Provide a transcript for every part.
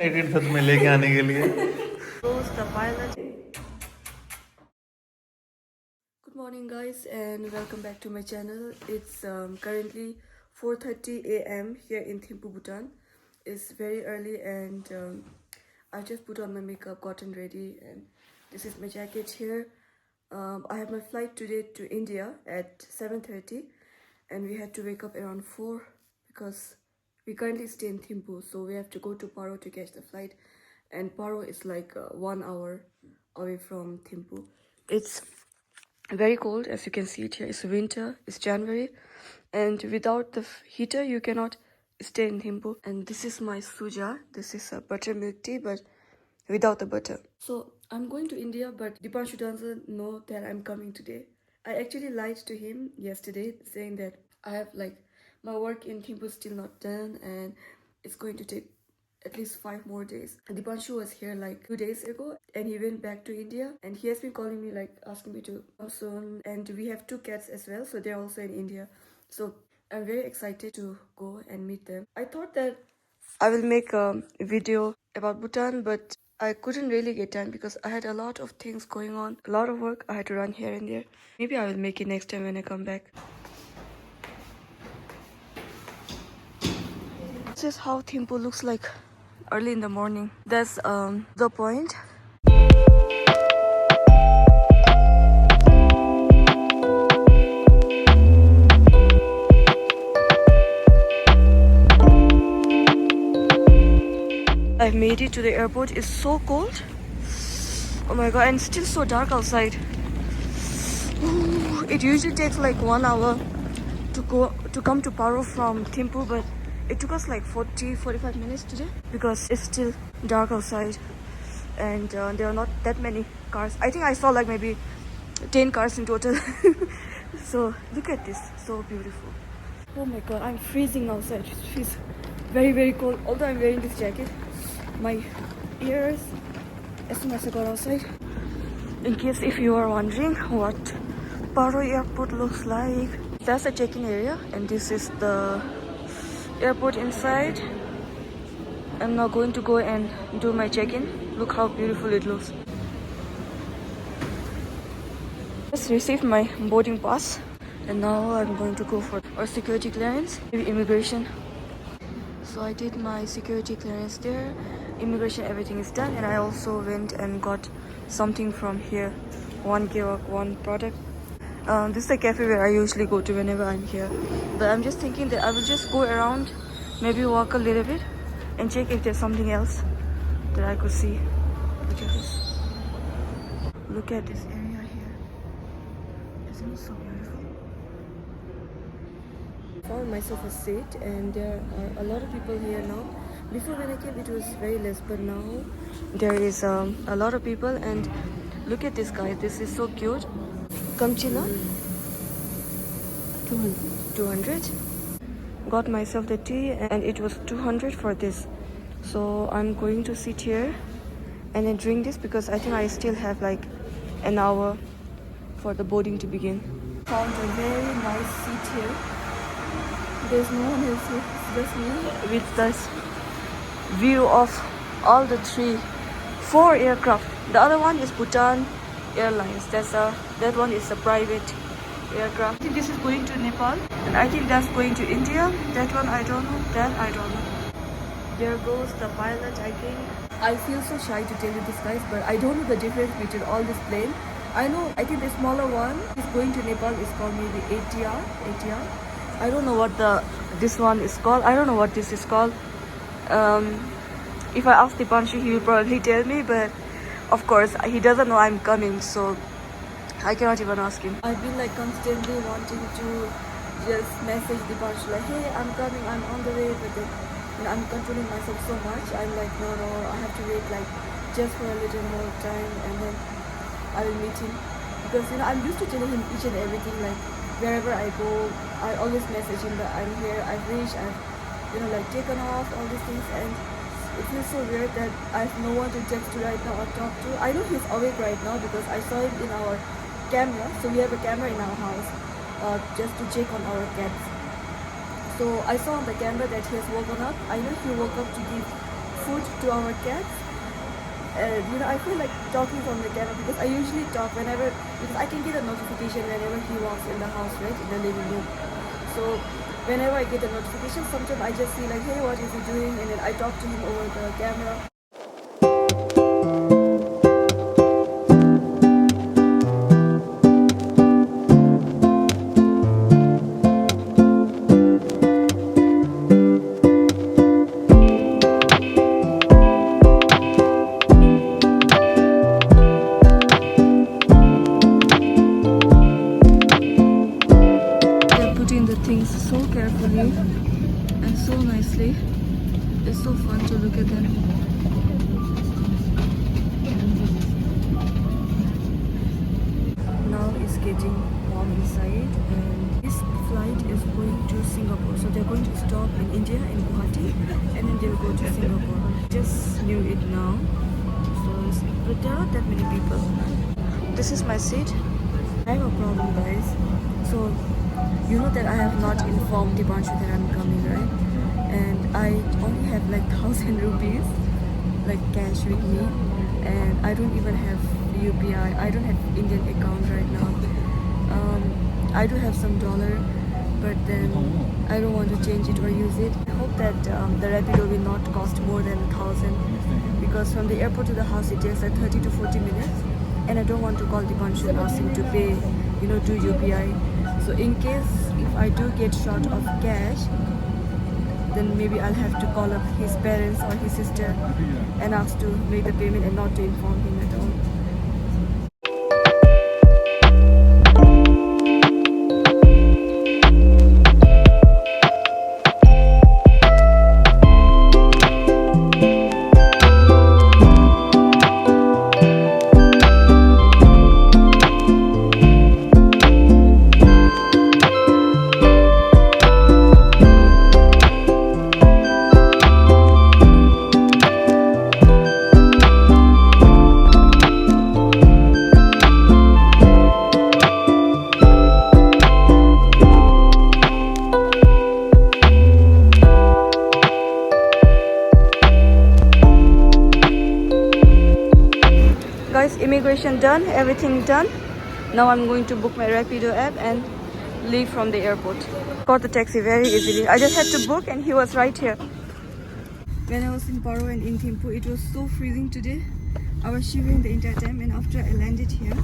Excited था तुम्हें लेके आने के लिए। The pilot. Good morning, guys, and welcome back to my channel. It's currently 4:30 a.m. here in Thimphu, Bhutan. It's very early, and I just put on my makeup, gotten ready, and this is my jacket here. I have my flight today to India at 7:30, and we had to wake up around 4 because we currently stay in Thimphu, so we have to go to Paro to catch the flight, and Paro is like 1 hour away from Thimphu. It's very cold, as you can see it here. It's winter, it's January, and without the heater you cannot stay in Thimphu. And this is my suja. This is a buttermilk tea, but without the butter. So I'm going to India, but Dipanshu doesn't know that I'm coming today. I actually lied to him yesterday, saying that I have like my work in Thimphu is still not done, and it's going to take at least 5 more days. Dipanshu was here like 2 days ago, and he went back to India, and he has been calling me, like asking me to come soon. And we have 2 cats as well, so they're also in India. So I'm very excited to go and meet them. I thought that I will make a video about Bhutan, but I couldn't really get time because I had a lot of things going on, a lot of work. I had to run here and there. Maybe I will make it next time when I come back. This is how Thimphu looks like early in the morning. That's the point. I've made it to the airport. It's so cold. Oh my god, and it's still so dark outside. Ooh, it usually takes like 1 hour to come to Paro from Thimphu, but it took us like 45 minutes today because it's still dark outside, and there are not that many cars. I think I saw like maybe 10 cars in total. So look at this, so beautiful. Oh my god, I'm freezing outside. It feels very, very cold. Although I'm wearing this jacket, my ears as soon as I got outside. In case if you are wondering what Paro airport looks like, that's the check-in area, and this is the airport inside. I'm now going to go and do my check-in. Look how beautiful it looks. Just received my boarding pass, and now I'm going to go for our security clearance, maybe immigration. So I did my security clearance there. Immigration, everything is done, and I also went and got something from here. One Guwahati, one product. This is the cafe where I usually go to whenever I'm here. But I'm just thinking that I will just go around, maybe walk a little bit, and check if there's something else that I could see. Look at this. Look at this area here. Isn't it so beautiful? Found myself a seat, and there are a lot of people here now. Before when I came it was very less, but now there is a lot of people. And look at this guy. This is so cute. Kamchila 200. Got myself the tea, and it was 200 for this. So I'm going to sit here and then drink this because I think I still have like an hour for the boarding to begin. Found a very nice seat here. There's no one else here, it's just me with this view of all the four aircraft. The other one is Bhutan Airlines. That one is a private aircraft. I think this is going to Nepal, and I think that's going to India. That one I don't know. That I don't know. There goes the pilot, I think. I feel so shy to tell you this, guys, but I don't know the difference between all this plane. I think the smaller one is going to Nepal is called maybe ATR. I don't know what this one is called. I don't know what this is called. If I ask Dipanshu, he will probably tell me, but of course he doesn't know I'm coming, so I cannot even ask him. I've been like constantly wanting to just message Dipanshu like, hey, I'm coming, I'm on the way, but then I'm controlling myself so much. I'm like, no, I have to wait like just for a little more time, and then I will meet him, because I'm used to telling him each and everything, like wherever I go I always message him that I'm here, I've reached, I've like taken off, all these things, and it feels so weird that I have no one to text to right now or talk to. I know he's awake right now because I saw him in our camera. So we have a camera in our house just to check on our cats. So I saw on the camera that he has woken up. I know he woke up to give food to our cats. And I feel like talking from the camera because I usually talk whenever, because I can get a notification whenever he walks in the house, right, in the living room. So whenever I get a notification, sometimes I just see like, hey, what is he doing? And then I talk to him over the camera. So carefully and so nicely. It's so fun to look at them. Now it's getting warm inside and this flight is going to Singapore. So they're going to stop in India, in Guwahati, and then they'll go to Singapore. Just knew it now. But there are not that many people. This is my seat. I have a problem, guys. So you know that I have not informed Dipanshu that I'm coming, right? And I only have like 1,000 rupees, like cash with me, and I don't even have UPI. I don't have Indian account right now. I do have some dollar, but then I don't want to change it or use it. I hope that the Rapido will not cost more than 1,000 because from the airport to the house it takes like 30 to 40 minutes, and I don't want to call Dipanshu and ask him to pay, do UPI. So in case if I do get short of cash, then maybe I'll have to call up his parents or his sister and ask to make the payment and not to inform him at all. Guys, immigration done, everything done. Now I'm going to book my Rapido app and leave from the airport. Got the taxi very easily. I just had to book and he was right here. When I was in Paro and in Thimphu, it was so freezing today. I was shivering the entire time, and after I landed here,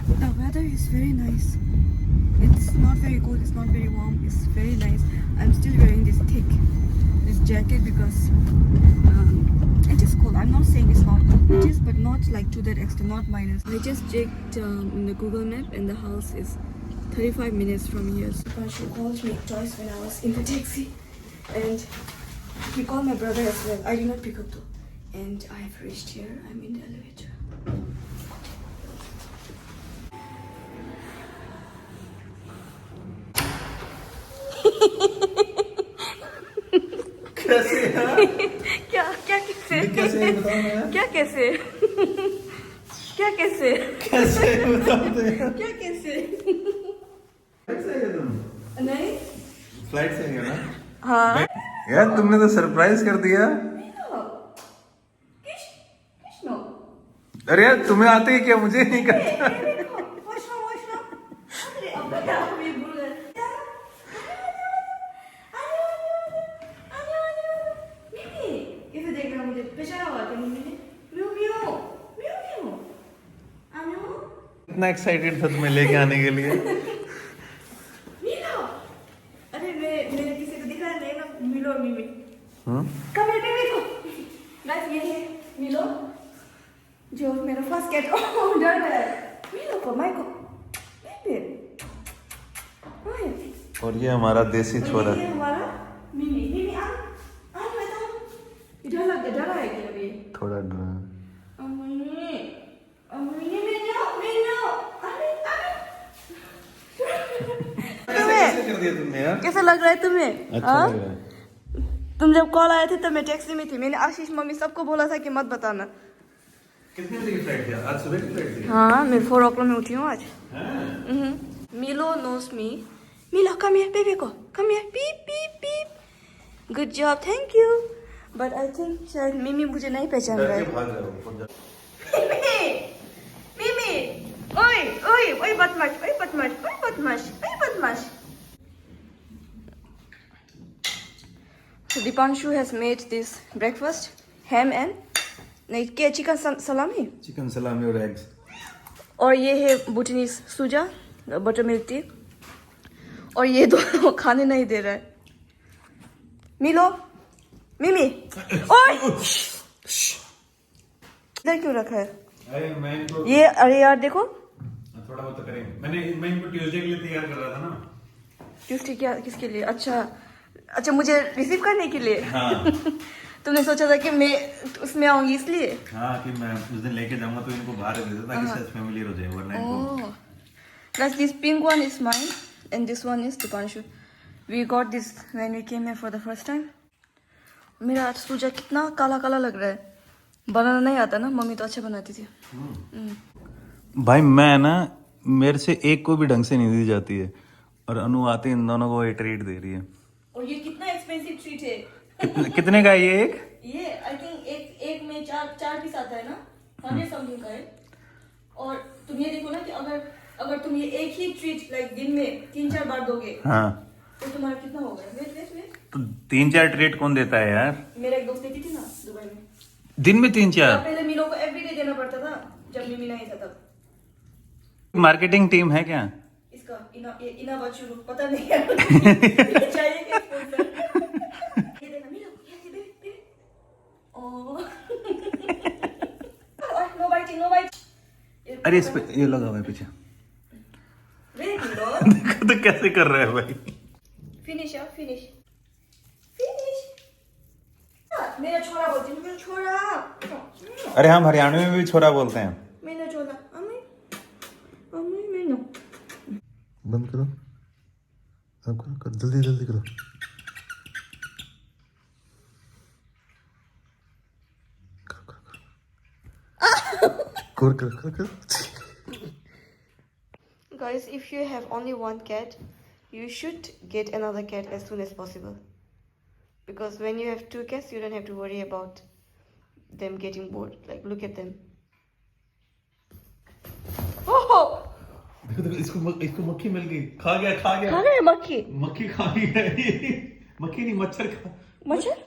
the weather is very nice. It's not very cold, it's not very warm, it's very nice. I'm still wearing this jacket because it is cold. I'm not saying it's not cold, it is, but not like to that extent, not minus. I just checked in the Google map and the house is 35 minutes from here. So she called me twice when I was in the taxi, and he called my brother as well. I did not pick up though. And I've reached here, I'm in the elevator. कैसे यार? क्या कैसे? कैसे बताओ ना यार? क्या कैसे? क्या कैसे? कैसे बताओ तो यार? क्या कैसे? फ्लाइट से आए तुम? नहीं? फ्लाइट से आए ना? हाँ। यार तुमने तो सरप्राइज कर दिया। किसनो? अरे यार तुम्हें आते ही क्या, मुझे नहीं करता। इतना एक्साइटेड था तुम्हें लेके आने के लिए। अरे मैंने किसी को दिखाया नहीं ना, मिलो और मिमी। कमरे पे देखो। गाइस ये है मिलो, जो मेरा फर्स्ट कैट ऑर्डर है। मिलो को माइको। बेबी। और ये हमारा देसी छोरा। ये हमारा मिमी आ बेटा। इधर लग डरा है क्या अभी? थोड़ा डरा। कैसा लग रहा है तुम्हें? अच्छा लग रहा है। तुम जब कॉल आए थे तब मैं टैक्सी में थी। मैंने आशीष मम्मी सबको बोला था कि मत बताना। कितने बजे की फ्लाइट थी? आज सुबह की फ्लाइट थी? हाँ, मैं 4 o'clock में उठी हूँ आज। मिलो knows me. मिलो come here, baby को come here, beep beep beep. Good job, thank you. But I think शायद मिमी मुझे नहीं पहचान रहा है। भाग रहे हो मिमी, ओए ओए ओए बदमाश, ओए बदमाश, ओए बदमाश, ओए बदमाश। So Dipanshu has made this breakfast, ham and नहीं क्या चिकन सलामी चिकन सलामी और एग्स। और ये है भूटानीज सुजा बटर मिल्क टी और ये दोनों खाने नहीं दे रहा है। मिलो मिमी ओए इधर क्यों रखा है? अरे मैं इनको ये अरे यार देखो थोड़ा बहुत तो करेंगे। मैं इनको ट्यूसडे के लिए तैयार कर रहा था ना। ट्यूसडे क्या किसके लिए? अच्छा मुझे रिसीव करने के लिए। हाँ। तुमने सोचा था कि मैं उसमें आऊंगी इसलिए? हाँ कि मैं उस दिन लेके जाऊंगा तो इनको बाहर दे देता ताकि शायद फेमिलियर हो जाए वरना इनको। Guys, this pink one is mine and this one is Dipanshu. We got this when we came here for the first time. मेरा सूजा कितना काला काला लग रहा है। बनाना नहीं आता ना, मम्मी तो अच्छा बनाती थी। भाई मैं ना मेरे से एक को भी ढंग से नहीं दी जाती है और अनु आते इन दोनों को ये ट्रीट दे रही है। और ये कितना एक्सपेंसिव ट्रीट है। कितने का है ये एक? ये आई थिंक एक में चार पीस आता है ना, 100 समथिंग का है। और तुम ये देखो ना कि अगर तुम ये एक ही ट्रीट लाइक दिन में 3-4 बार दोगे हाँ तो तुम्हारा कितना होगा? वेट तो 3-4 ट्रीट कौन देता है यार? मेरा एक दोस्त देती थी ना दुबई में, दिन में 3-4? पहले मीलो को एवरीडे देना पड़ता था जब मिमी नहीं था तब। मार्केटिंग टीम है क्या इसका? इना बचू पता नहीं है। चाहिए क्या स्पॉन्सर? ये देखना मिलो, ये baby oh no biting no bite. अरे इस पे ये लगा हुआ है पीछे। देखो देखो तो कैसे कर रहे हैं भाई। फिनिश मेरा छोरा बोलती है, मेरा छोरा। अरे हम हरियाणवी में भी छोरा बोलते हैं। मेरा छोरा अम्मी मैंने बंद करो, अब करो जल्दी करो। कर। Guys, if you have only one cat, you should get another cat as soon as possible. Because when you have 2 cats, you don't have to worry about them getting bored. Like, look at them. Oh! देखो इसको मक्खी मिल गई। खा गया खा गए मक्खी? मक्खी खा गई। मक्खी नहीं मच्छर खा। मच्छर?